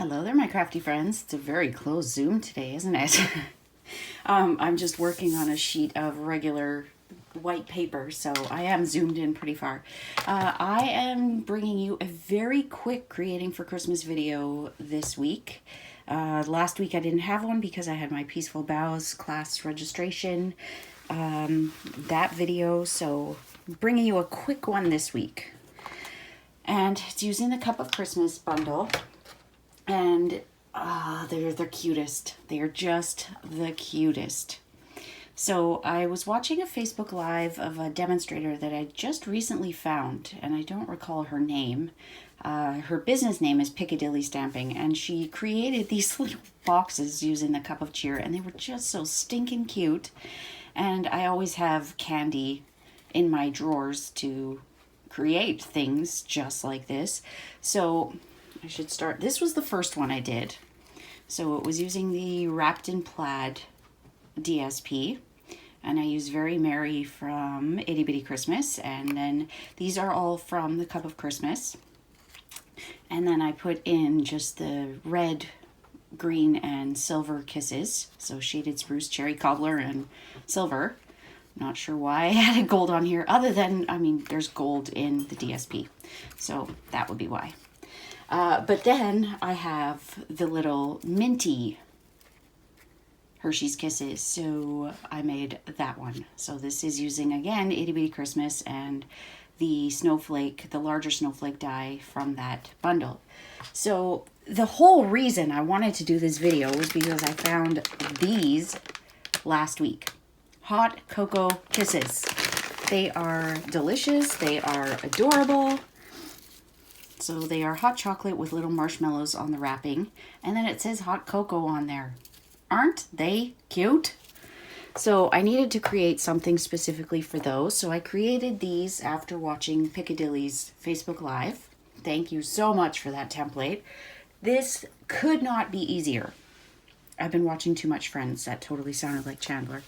Hello there, my crafty friends. It's a very close Zoom today, isn't it? I'm just working on a sheet of regular white paper, so I am zoomed in pretty far. I am bringing you a very quick Creating for Christmas video this week. Last week I didn't have one because I had my Peaceful Bows class registration, that video, so I'm bringing you a quick one this week. And it's using the Cup of Christmas bundle. And they're the cutest. They are just the cutest. So I was watching a Facebook Live of a demonstrator that I just recently found, and I don't recall her name. Her business name is Piccadilly Stamping, and she created these little boxes using the Cup of Cheer, and they were just so stinking cute. And I always have candy in my drawers to create things just like this. So I should start. This was the first one I did. So it was using the Wrapped in Plaid DSP. And I used Very Merry from Itty Bitty Christmas. And then these are all from the Cup of Christmas. And then I put in just the red, green, and silver kisses. So Shaded Spruce, Cherry Cobbler, and silver. Not sure why I added gold on here. Other than, I mean, there's gold in the DSP. So that would be why. But then I have the little minty Hershey's Kisses, so I made that one. So this is using, again, Itty Bitty Christmas and the snowflake, the larger snowflake die from that bundle. So the whole reason I wanted to do this video was because I found these last week. Hot Cocoa Kisses. They are delicious, they are adorable. So they are hot chocolate with little marshmallows on the wrapping. And then it says hot cocoa on there. Aren't they cute? So I needed to create something specifically for those. So I created these after watching Piccadilly's Facebook Live. Thank you so much for that template. This could not be easier. I've been watching too much Friends. That totally sounded like Chandler.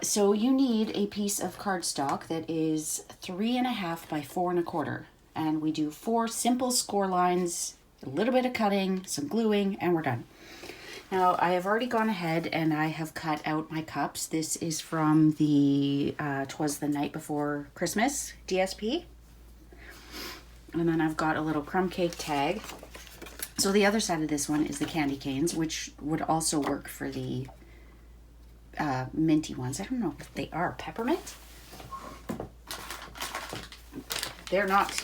So you need a piece of cardstock that is 3.5 by 4.25. And we do 4 simple score lines, a little bit of cutting, some gluing, and we're done. Now, I have already gone ahead and I have cut out my cups. This is from the 'Twas the Night Before Christmas DSP. And then I've got a little crumb cake tag. So the other side of this one is the candy canes, which would also work for the minty ones. I don't know if they are peppermint. They're not.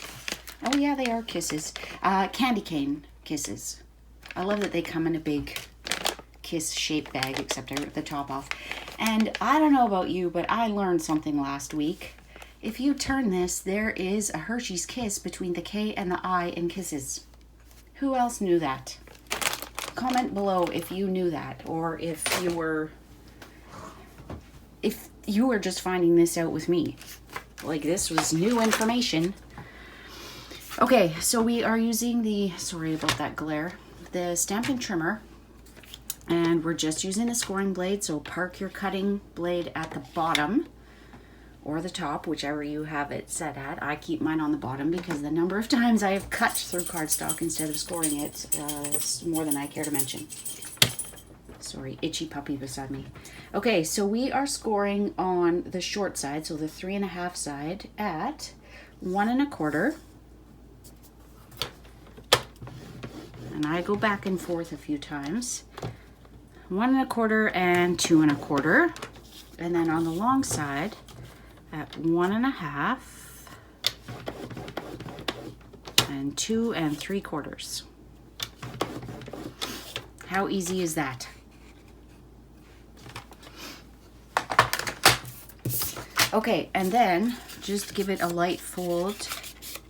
Oh yeah, they are kisses. Candy cane kisses. I love that they come in a big kiss shaped bag, except I ripped the top off. And I don't know about you, but I learned something last week. If you turn this, there is a Hershey's Kiss between the K and the I in kisses. Who else knew that? Comment below if you knew that, or if you were just finding this out with me. Like, this was new information. Okay, so we are using the, sorry about that glare, the Stampin' Trimmer, and we're just using the scoring blade, so park your cutting blade at the bottom or the top, whichever you have it set at. I keep mine on the bottom because the number of times I have cut through cardstock instead of scoring it is more than I care to mention. Sorry, itchy puppy beside me. Okay, so we are scoring on the short side, so the 3.5 side at 1.25. And I go back and forth a few times. 1.25 and 2.25. And then on the long side at 1.5 and 2 3/4. How easy is that? Okay, and then just give it a light fold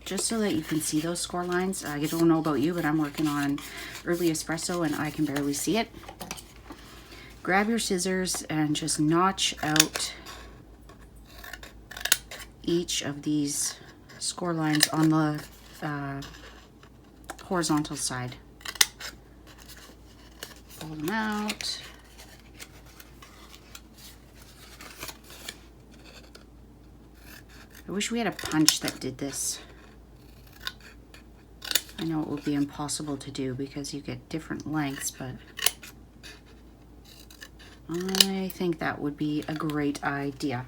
just so that you can see those score lines. I don't know about you, but I'm working on early espresso and I can barely see it. Grab your scissors and just notch out each of these score lines on the horizontal side. Pull them out. I wish we had a punch that did this. I know it would be impossible to do because you get different lengths, but I think that would be a great idea.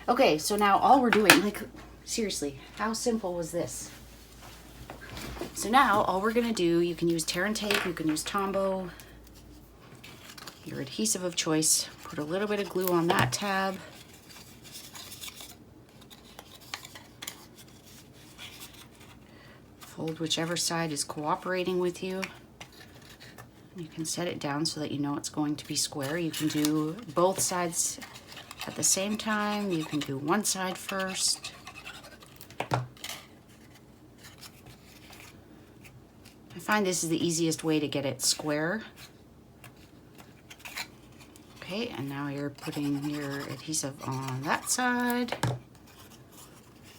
Okay, so now all we're doing, like, seriously, how simple was this? So now all we're gonna do, you can use tear and tape, you can use Tombow, your adhesive of choice, put a little bit of glue on that tab. Fold whichever side is cooperating with you. You can set it down so that you know it's going to be square. You can do both sides at the same time. You can do one side first. I find this is the easiest way to get it square. Okay, and now you're putting your adhesive on that side.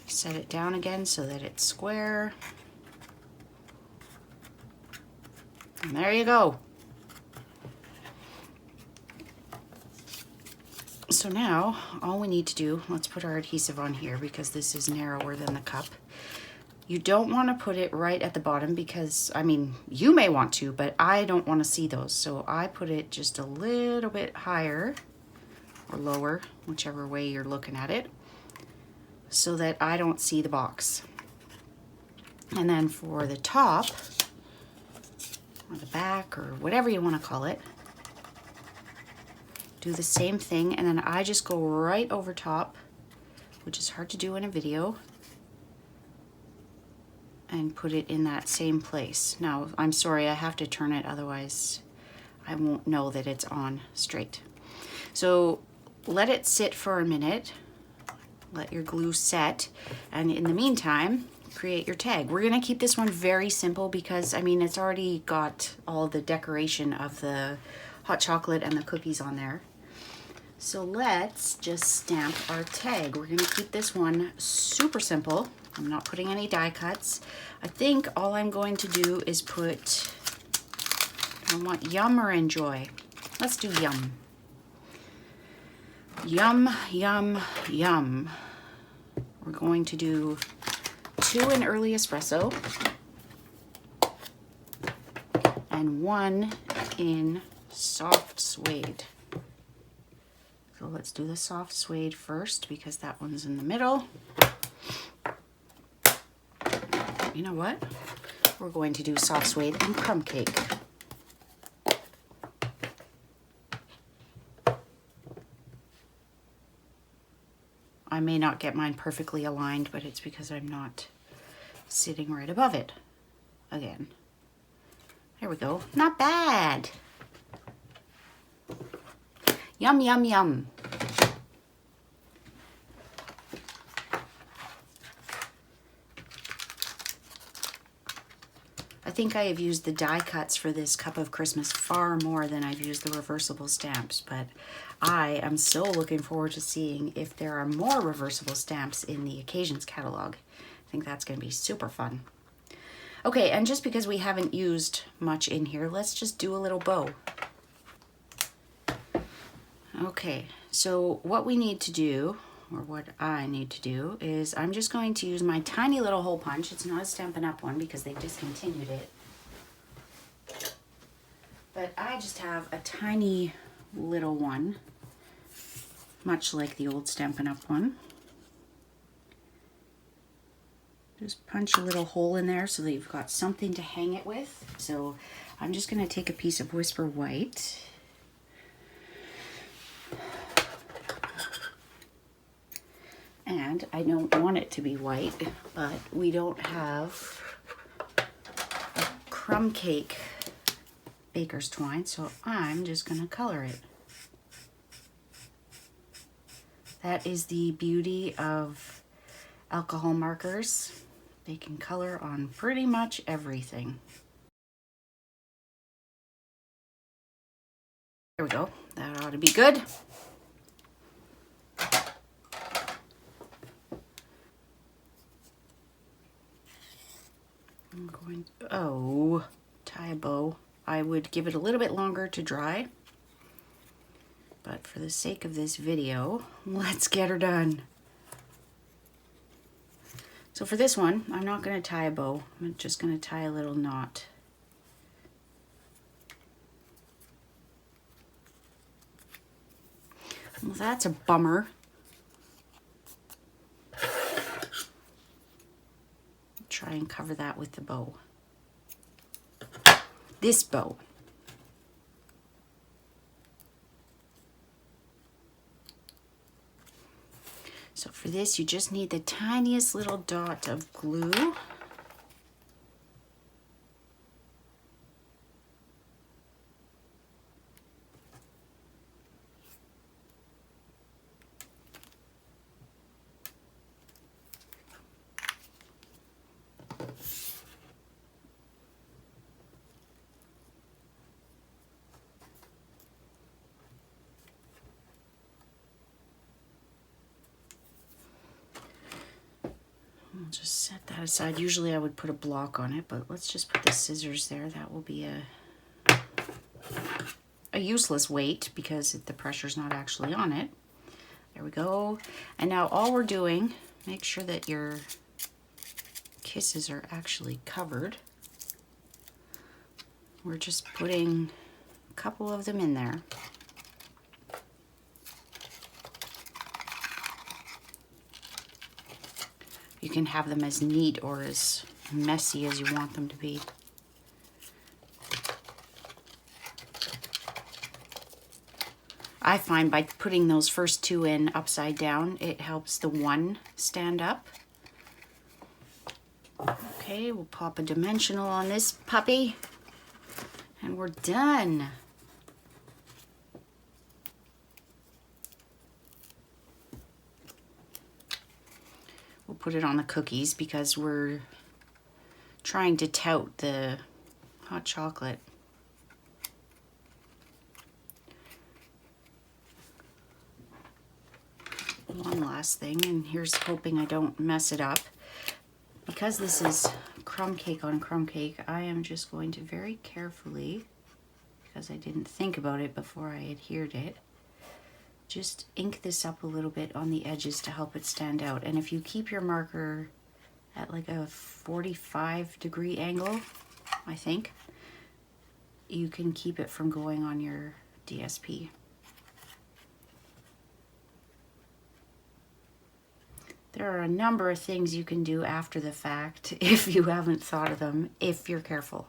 Set it down again so that it's square. And there you go. So now all we need to do, let's put our adhesive on here because this is narrower than the cup. You don't want to put it right at the bottom because, I mean, you may want to, but I don't want to see those. So I put it just a little bit higher or lower, whichever way you're looking at it, so that I don't see the box. And then for the top, or the back, or whatever you want to call it, do the same thing, and then I just go right over top, which is hard to do in a video, and put it in that same place. Now, I'm sorry, I have to turn it, otherwise I won't know that it's on straight. So let it sit for a minute, let your glue set, and in the meantime, create your tag. We're gonna keep this one very simple because, I mean, it's already got all the decoration of the hot chocolate and the cookies on there. So let's just stamp our tag. We're gonna keep this one super simple. I'm not putting any die cuts. I think all I'm going to do is put, I want yum or enjoy. Let's do yum. Yum, yum, yum. We're going to do 2 in early espresso and 1 in soft suede. So let's do the soft suede first because that one's in the middle. You know what? We're going to do soft suede and crumb cake. I may not get mine perfectly aligned, but it's because I'm not sitting right above it again. There we go. Not bad. Yum, yum, yum. I think I have used the die cuts for this cup of Christmas far more than I've used the reversible stamps, but I am so looking forward to seeing if there are more reversible stamps in the occasions catalog. I think that's going to be super fun. Okay, and just because we haven't used much in here, let's just do a little bow. Okay, so what we need to do, or what I need to do, is I'm just going to use my tiny little hole punch. It's not a Stampin' Up! One because they've discontinued it. But I just have a tiny little one, much like the old Stampin' Up! One. Just punch a little hole in there so that you've got something to hang it with. So I'm just going to take a piece of Whisper White. And I don't want it to be white, but we don't have a crumb cake baker's twine, so I'm just going to color it. That is the beauty of alcohol markers. They can color on pretty much everything. There we go. That ought to be good. I'm going to, tie a bow. I would give it a little bit longer to dry, but for the sake of this video, let's get her done. So for this one, I'm not going to tie a bow. I'm just going to tie a little knot. Well, that's a bummer. Try and cover that with the bow. This bow. So for this, you just need the tiniest little dot of glue. I'll just set that aside. Usually I would put a block on it, but let's just put the scissors there. That will be a useless weight because the pressure's not actually on it. There we go. And now all we're doing, make sure that your kisses are actually covered. We're just putting a couple of them in there. You can have them as neat or as messy as you want them to be. I find by putting those first two in upside down, it helps the one stand up. Okay, we'll pop a dimensional on this puppy, and we're done. We'll put it on the cookies because we're trying to tout the hot chocolate. One last thing, and here's hoping I don't mess it up. Because this is crumb cake on crumb cake, I am just going to very carefully, because I didn't think about it before I adhered it, just ink this up a little bit on the edges to help it stand out. And if you keep your marker at like a 45-degree angle, I think, you can keep it from going on your DSP. There are a number of things you can do after the fact if you haven't thought of them, if you're careful.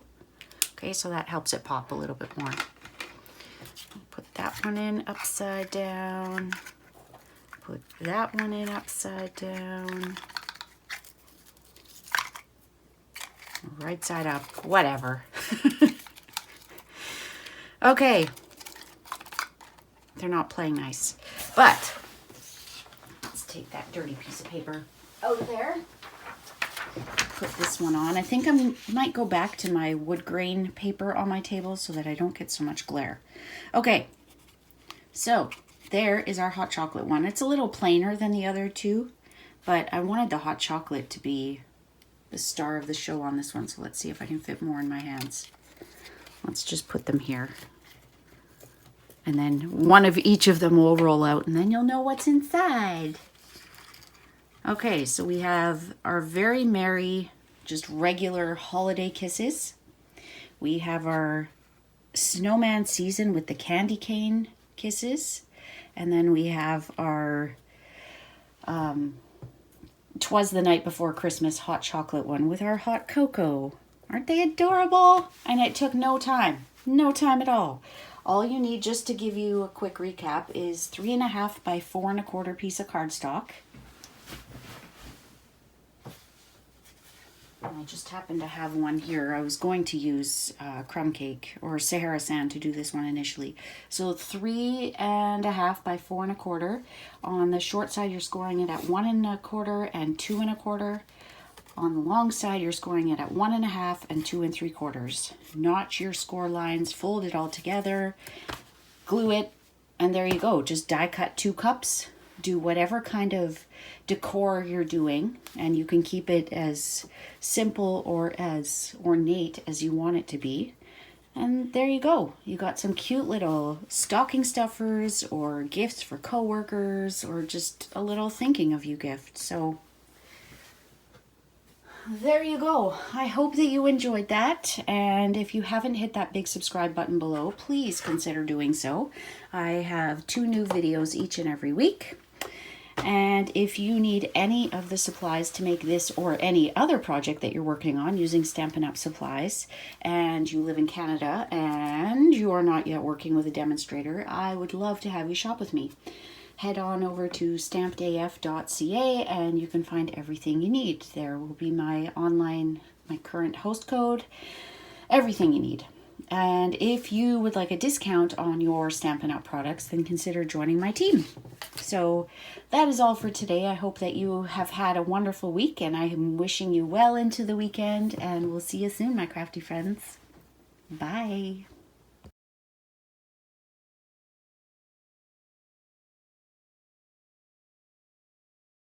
Okay, so that helps it pop a little bit more. Put that one in upside down. Put that one in upside down. Right side up, whatever. Okay. They're not playing nice, but take that dirty piece of paper out of there. Put this one on. I think I might go back to my wood grain paper on my table so that I don't get so much glare. Okay, so there is our hot chocolate one. It's a little plainer than the other two, but I wanted the hot chocolate to be the star of the show on this one, so let's see if I can fit more in my hands. Let's just put them here. And then one of each of them will roll out, and then you'll know what's inside. Okay, so we have our very merry, just regular holiday kisses. We have our snowman season with the candy cane kisses. And then we have our 'Twas the Night Before Christmas hot chocolate one with our hot cocoa. Aren't they adorable? And it took no time at all. All you need, just to give you a quick recap, is 3.5 by 4 1/4 piece of cardstock. I just happen to have one here. I was going to use crumb cake or Sahara sand to do this one initially. So 3.5 by 4 1/4. On the short side, you're scoring it at 1 1/4 and 2 1/4. On the long side, you're scoring it at 1 1/2 and 2 3/4. Notch your score lines, fold it all together, glue it, and there you go. Just die cut 2 cups. Do whatever kind of decor you're doing, and you can keep it as simple or as ornate as you want it to be. And there you go. You got some cute little stocking stuffers or gifts for coworkers or just a little thinking of you gift. So there you go. I hope that you enjoyed that. And if you haven't hit that big subscribe button below, please consider doing so. I have 2 new videos each and every week. And if you need any of the supplies to make this or any other project that you're working on using Stampin' Up! Supplies, and you live in Canada and you are not yet working with a demonstrator, I would love to have you shop with me. Head on over to stampedaf.ca and you can find everything you need. There will be my current host code, everything you need. And if you would like a discount on your Stampin' Up! Products, then consider joining my team. So that is all for today. I hope that you have had a wonderful week, and I am wishing you well into the weekend, and we'll see you soon, my crafty friends. Bye.